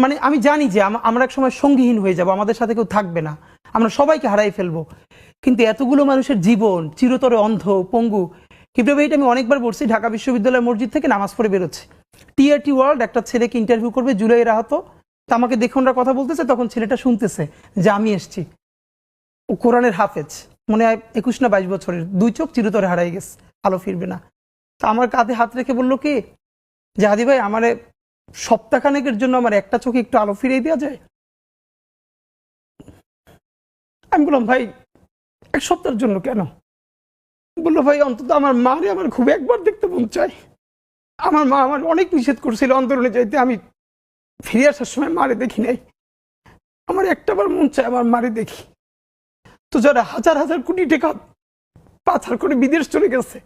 মানে আমি জানি যে আমরা এক সময় সঙ্গীহীন হয়ে যাব, আমাদের সাথে কেউ থাকবে না, আমরা সবাইকে হারাই ফেলবো, কিন্তু এতগুলো মানুষের জীবন চিরতরে অন্ধ পঙ্গু। কিভাবে এটা আমি অনেকবার বলছি, ঢাকা বিশ্ববিদ্যালয়ের মসজিদ থেকে নামাজ পড়ে বেরোচ্ছে, টিআরটি ওয়ার্ল্ড একটা ছেলেকে ইন্টারভিউ করবে, জুলাইয়ের আহত, তো আমাকে দেখে ওরা কথা বলতেছে, তখন ছেলেটা শুনতেছে যে আমি এসছি, ও কোরআনের হাফেজ, মনে হয় 21 না 22 বছরের, 2 চোখ চিরতরে হারাই গেছে, আলো ফিরবে না। তো আমার কাঁধে হাত রেখে বললো কি যে হাদি ভাই, আমারে সপ্তাহখানেকের জন্য আমার একটা চোখে একটু আলো ফিরিয়ে দেওয়া যায়? আমি বললাম ভাই 1 সপ্তাহের জন্য কেন? বললো ভাই অন্তত আমার মারে আমার খুব একবার দেখতে মন চায়, আমার মা আমার অনেক নিষেধ করছিল অন্তরণে যাইতে, আমি ফিরে আসার সময় মারে দেখি নাই, আমার একটাবার মন চায় আমার মারে দেখি। তো যারা হাজার হাজার কোটি টাকা পাচার করে বিদেশ চলে গেছে,